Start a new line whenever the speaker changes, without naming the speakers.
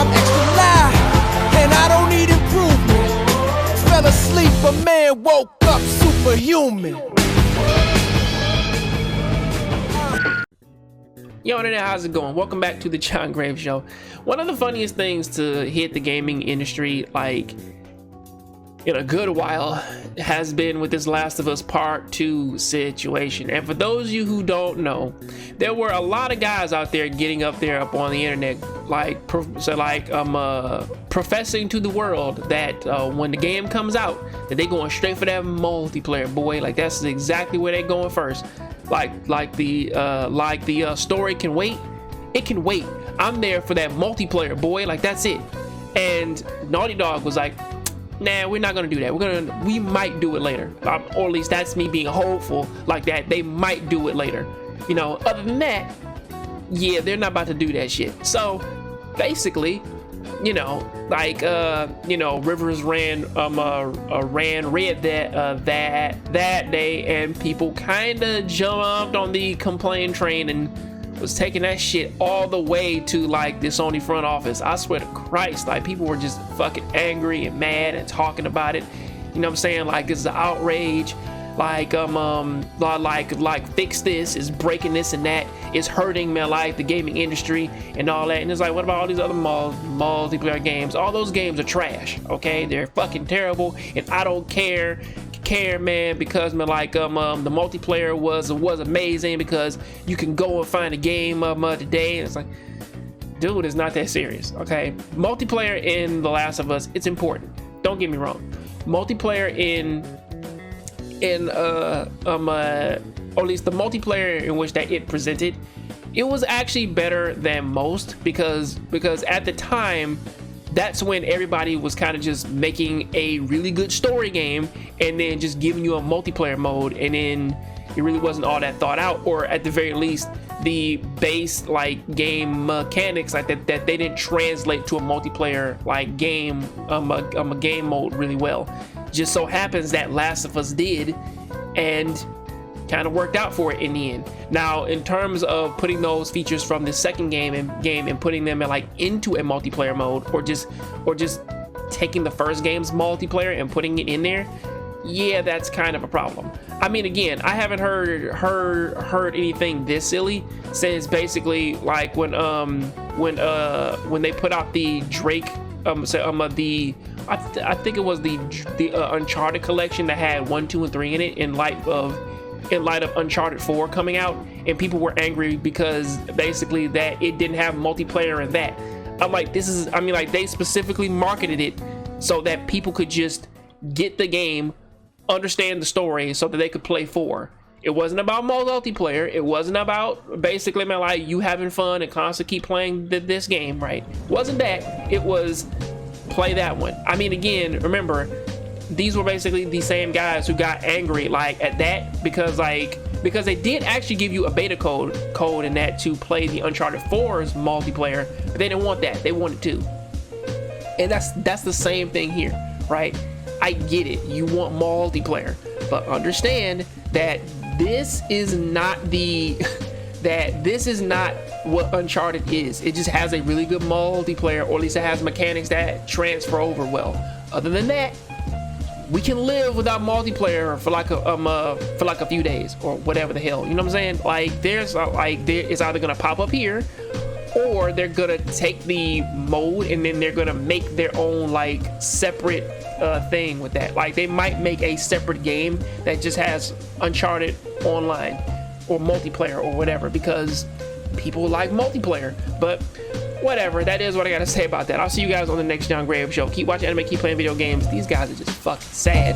I'm extra loud, and I don't need improvement. Fell asleep, a man woke up superhuman.
Yo, internet, how's it going? Welcome back to the Jongravesshow. One of the funniest things to hit the gaming industry, like, in a good while, has been with this Last of Us Part 2 situation. And for those of you who don't know, there were a lot of guys out there getting up on the internet, professing to the world that when the game comes out, that they going straight for that multiplayer, boy. Like, that's exactly where they going first. Like the story can wait. It can wait. I'm there for that multiplayer, boy. Like, that's it. And Naughty Dog was like, nah, we're not gonna do that. We might do it later, or at least that's me being hopeful, like that they might do it later. You know, other than that, yeah, they're not about to do that shit. So basically, you know, like Rivers ran red that day, and people kind of jumped on the complaint train and was taking that shit all the way to like the Sony front office. I swear to Christ, like, people were just fucking angry and mad and talking about it. You know what I'm saying? Like, this is an outrage. Like fix this, is breaking this and that, is hurting me, like the gaming industry and all that. And it's like, what about all these other multiplayer games? All those games are trash, okay? They're fucking terrible, and I don't care, man, because man, like the multiplayer was amazing, because you can go and find a game today, and it's like, dude, it's not that serious, okay? Multiplayer in The Last of Us, it's important, don't get me wrong. Multiplayer or at least the multiplayer in which that it presented, it was actually better than most, because at the time, that's when everybody was kind of just making a really good story game and then just giving you a multiplayer mode, and then it really wasn't all that thought out, or at the very least the base like game mechanics like that they didn't translate to a multiplayer like game a game mode really well. Just so happens that Last of Us did, and kind of worked out for it in the end. Now, in terms of putting those features from the second game and putting them into a multiplayer mode, or just taking the first game's multiplayer and putting it in there, yeah, that's kind of a problem. I mean, again, I haven't heard anything this silly since basically like when they put out the Drake I think it was the Uncharted collection that had 1, 2, and 3 in it, in light of Uncharted 4 coming out, and people were angry because basically that it didn't have multiplayer in that. I'm like, they specifically marketed it so that people could just get the game, understand the story, so that they could play 4. It wasn't about multiplayer. It wasn't about basically like you having fun and constantly keep playing this game, right? Wasn't that. It was play that one. I mean, again, remember, these were basically the same guys who got angry like at that because they did actually give you a beta code in that to play the Uncharted 4's multiplayer, but they didn't want that. They wanted 2. And that's the same thing here, right? I get it. You want multiplayer, but understand that this is not what Uncharted is. It just has a really good multiplayer, or at least it has mechanics that transfer over well. Other than that, we can live without multiplayer for like a few days or whatever the hell. You know what I'm saying? Like, it's either gonna pop up here, or they're gonna take the mode and then they're gonna make their own like separate thing with that. Like, they might make a separate game that just has Uncharted online or multiplayer or whatever, because people like multiplayer. But whatever, that is what I gotta say about that. I'll see you guys on the next Jongravesshow. Keep watching anime, keep playing video games. These guys are just fucking sad.